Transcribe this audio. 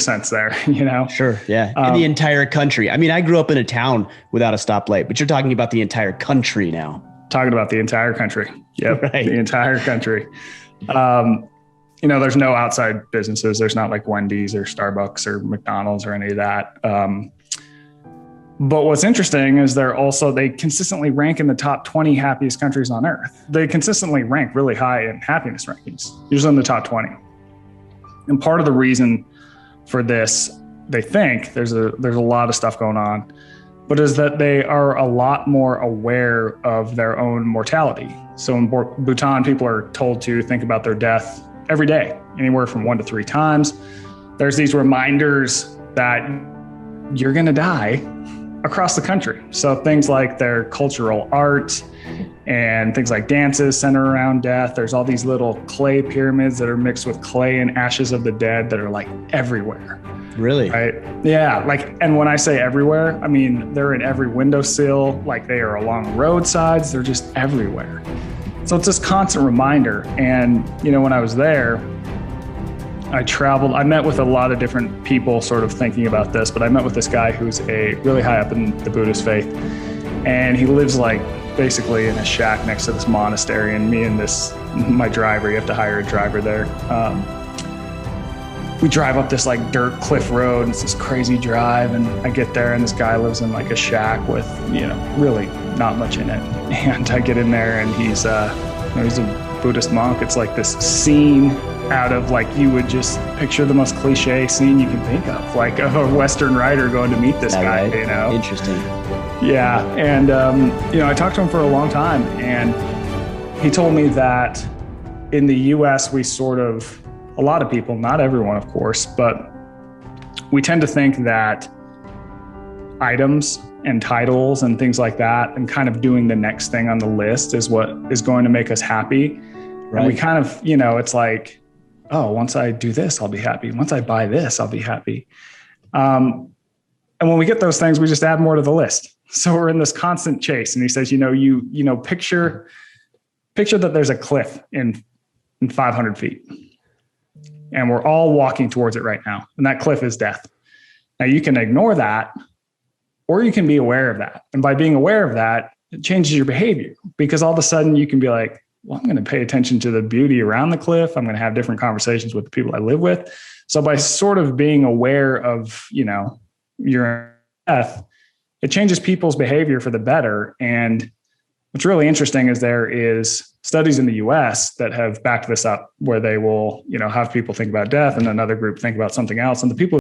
sense there, you know? Sure. Yeah. In the entire country. I mean, I grew up in a town without a stoplight, but you're talking about the entire country now. Talking about the entire country. Yep. Right. The entire country. You know, there's no outside businesses. There's not like Wendy's or Starbucks or McDonald's or any of that. But what's interesting is they consistently rank in the top 20 happiest countries on earth. They consistently rank really high in happiness rankings, usually in the top 20. And part of the reason for this, they think there's a lot of stuff going on, but is that they are a lot more aware of their own mortality. So in Bhutan, people are told to think about their death every day, anywhere from 1 to 3 times. There's these reminders that you're going to die across the country. So things like their cultural art and things like dances center around death. There's all these little clay pyramids that are mixed with clay and ashes of the dead that are like everywhere. Really? Right? Yeah. And when I say everywhere, I mean, they're in every windowsill, like they are along roadsides. They're just everywhere. So it's this constant reminder. And, you know, when I was there, I met with a lot of different people sort of thinking about this, but I met with this guy who's really high up in the Buddhist faith. And he lives like basically in a shack next to this monastery. And me and my driver, you have to hire a driver there. We drive up this like dirt cliff road, and it's this crazy drive. And I get there and this guy lives in like a shack with, you know, really not much in it. And I get in there and he's a Buddhist monk. It's like this scene out of like, you would just picture the most cliche scene you can think of, like of a Western writer going to meet this guy, right? You know? Interesting. Yeah. And, you know, I talked to him for a long time, and he told me that in the US, a lot of people, not everyone, of course, but we tend to think that items and titles and things like that, and kind of doing the next thing on the list is what is going to make us happy. Right. And we kind of, you know, it's like, oh, once I do this, I'll be happy. Once I buy this, I'll be happy. And when we get those things, we just add more to the list. So we're in this constant chase. And he says, picture that there's a cliff in 500 feet. And we're all walking towards it right now. And that cliff is death. Now you can ignore that, or you can be aware of that. And by being aware of that, it changes your behavior, because all of a sudden you can be like, well, I'm going to pay attention to the beauty around the cliff. I'm going to have different conversations with the people I live with. So by sort of being aware of, you know, your death, it changes people's behavior for the better. And what's really interesting is there is studies in the US that have backed this up, where they will, you know, have people think about death and another group think about something else. And the people